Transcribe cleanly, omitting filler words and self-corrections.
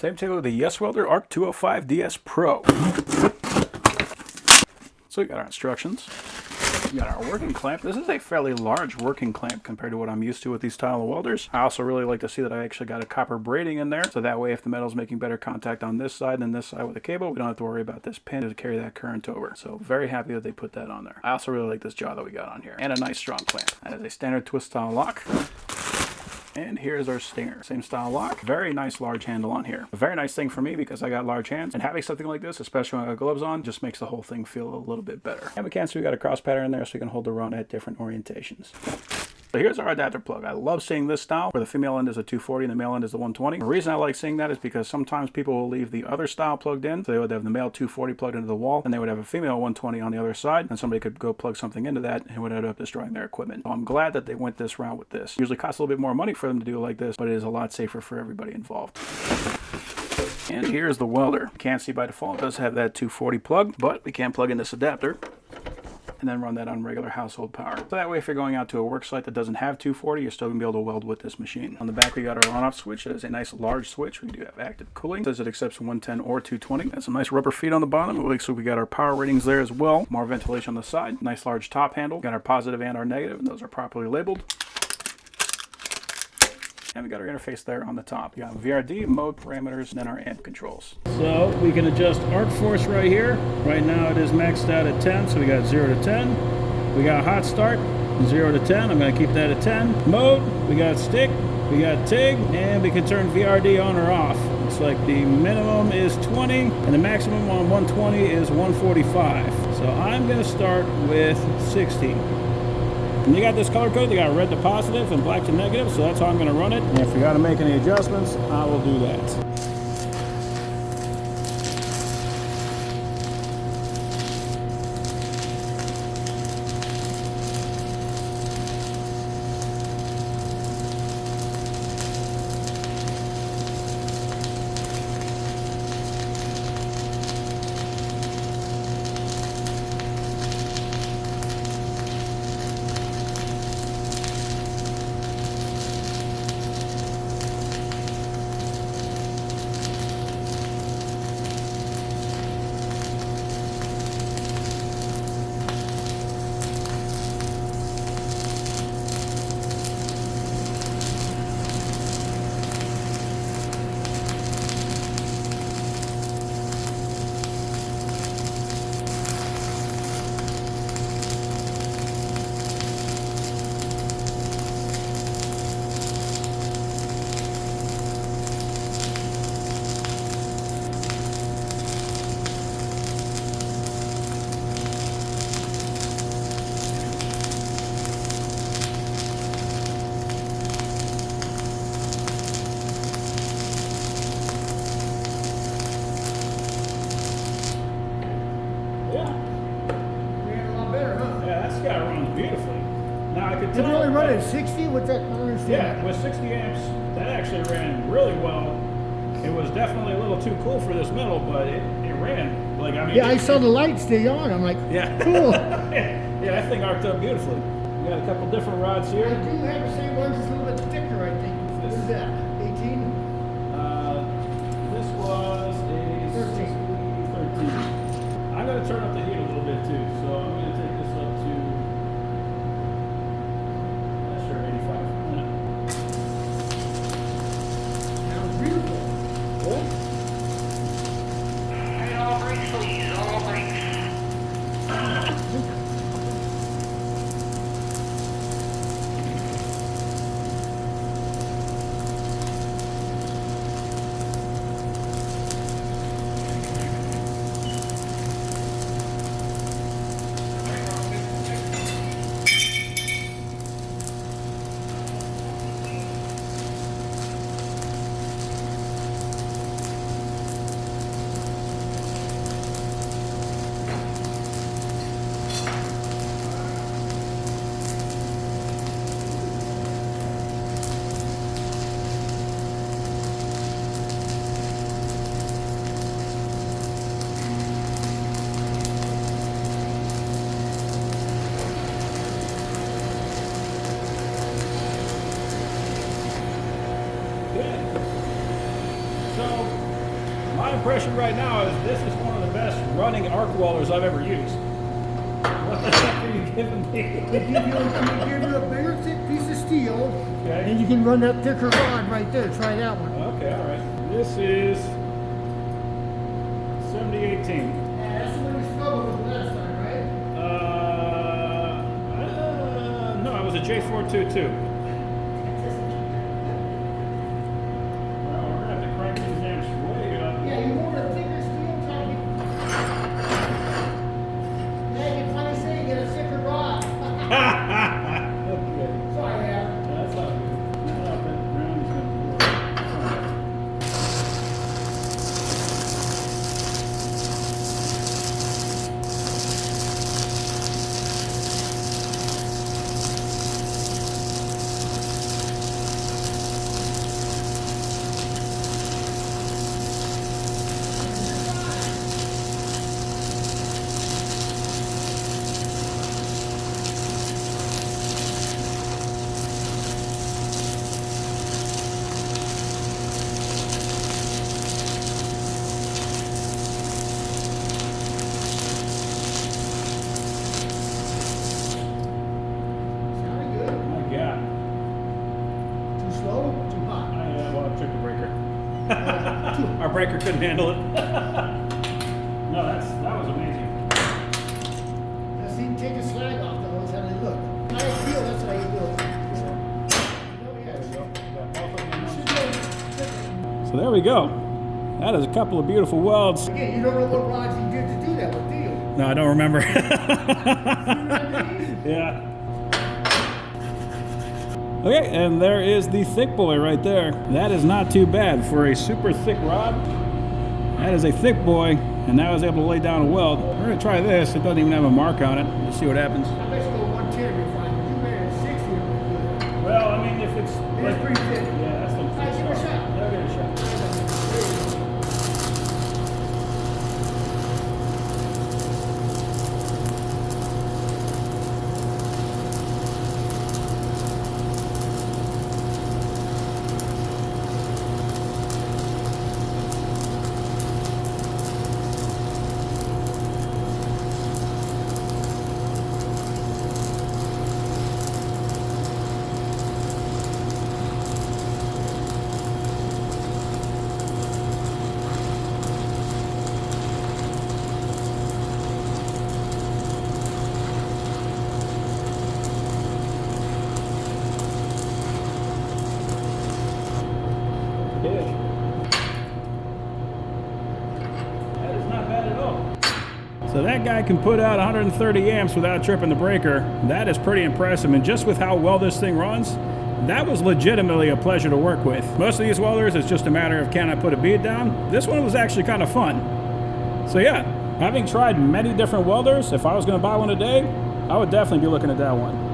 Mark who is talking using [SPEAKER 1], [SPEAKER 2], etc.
[SPEAKER 1] Same table with the YESWELDER ARC-205DS Pro. So we got our instructions. We got our working clamp. This is a fairly large working clamp compared to what I'm used to with these style of welders. I also really like to see that I actually got a copper braiding in there, so that way if the metal's making better contact on this side than this side with the cable, we don't have to worry about this pin to carry that current over. So very happy that they put that on there. I also really like this jaw that we got on here, and a nice strong clamp. That is a standard twist style lock. And here's our stinger. Same style lock. Very nice large handle on here. A very nice thing for me because I got large hands. And having something like this, especially when I got gloves on, just makes the whole thing feel a little bit better. And we can see we got a cross pattern in there so we can hold the rod at different orientations. So here's our adapter plug. I love seeing this style where the female end is a 240 and the male end is the 120. The reason I like seeing that is because sometimes people will leave the other style plugged in. So they would have the male 240 plugged into the wall and they would have a female 120 on the other side, and somebody could go plug something into that and would end up destroying their equipment. So I'm glad that they went this route with this. Usually costs a little bit more money for them to do it like this, but it is a lot safer for everybody involved. And here's the welder. Can't see by default, it does have that 240 plug, but we can plug in this adapter and then run that on regular household power. So that way if you're going out to a work site that doesn't have 240, you're still going to be able to weld with this machine. On the back we got our on-off switch. It is a nice large switch. We do have active cooling. It says it accepts 110 or 220. Got some nice rubber feet on the bottom. So we got our power ratings there as well. More ventilation on the side. Nice large top handle. Got our positive and our negative, and those are properly labeled. And we got our interface there on the top. We got VRD, mode parameters, and then our amp controls. So we can adjust arc force right here. Right now it is maxed out at 10, so we got 0 to 10. We got hot start, 0 to 10. I'm going to keep that at 10. Mode, we got stick, we got TIG, and we can turn VRD on or off. Looks like the minimum is 20, and the maximum on 120 is 145. So I'm going to start with 60. And you got this color code, you got red to positive and black to negative, so that's how I'm going to run it. And if we got to make any adjustments, I will do that.
[SPEAKER 2] Did you only run it at 60 with that?
[SPEAKER 1] Yeah, with 60 amps, that actually ran really well. It was definitely a little too cool for this metal, but it ran. Like, I mean,
[SPEAKER 2] yeah, I saw the light stay on. I'm like,
[SPEAKER 1] yeah,
[SPEAKER 2] cool.
[SPEAKER 1] Yeah, that thing arced up beautifully. We got a couple different rods here.
[SPEAKER 2] I do have the same ones, just a little bit thicker, I think. What is that? 18?
[SPEAKER 1] This was a 13. I'm going to turn up the heat a little bit too, so I'm going to take this up to 85.
[SPEAKER 2] Sounds beautiful.
[SPEAKER 1] Cool.
[SPEAKER 3] Hey, all brakes, please, all brakes.
[SPEAKER 1] My impression right now is this is one of the best running arc welders I've ever used. What the heck are you giving me?
[SPEAKER 2] They give you a bigger thick piece of steel,
[SPEAKER 1] Okay.
[SPEAKER 2] and you can run that thicker rod right there. Try that one.
[SPEAKER 1] Okay, all right. This is 7018.
[SPEAKER 2] Yeah, that's the one you struggled with last time, right?
[SPEAKER 1] No, it was a J422. Well, we're gonna have to crank these amps way up.
[SPEAKER 2] Yeah, you want a thicker steel, try to get. Yeah, you can finally say you get a thicker rod.
[SPEAKER 1] Okay.
[SPEAKER 2] Sorry, man.
[SPEAKER 1] That's not good. No, that round is gonna work.
[SPEAKER 2] Sounded good.
[SPEAKER 1] My God.
[SPEAKER 2] Too slow? Too hot?
[SPEAKER 1] Well, I took the breaker. Our breaker couldn't handle it. No, that was amazing.
[SPEAKER 2] Now see, take the slag off though. That's how they look. How you feel, that's how you do it. Oh, yeah. You should go thicker.
[SPEAKER 1] So there we go. That is a couple of beautiful welds.
[SPEAKER 2] Again, you don't know what rods you did to do that with, do you?
[SPEAKER 1] No, I don't remember.
[SPEAKER 2] You know what I mean?
[SPEAKER 1] Yeah. Okay, and there is the thick boy right there. That is not too bad for a super thick rod. That is a thick boy, and now I was able to lay down a weld. We're gonna try this. It doesn't even have a mark on it. Let's see what happens.
[SPEAKER 2] I bet you go 110 you're fine, but you made it 60 it would be good.
[SPEAKER 1] Well, I mean, if it's
[SPEAKER 2] It's pretty thick.
[SPEAKER 1] yeah, that's the
[SPEAKER 2] All right, give it a shot.
[SPEAKER 1] Yeah, give it a shot. That is not bad at all. So that guy can put out 130 amps without tripping the breaker. That is pretty impressive. And just with how well this thing runs, that was legitimately a pleasure to work with. Most of these welders, it's just a matter of can I put a bead down? This one was actually kind of fun. So yeah, having tried many different welders, if I was going to buy one today, I would definitely be looking at that one.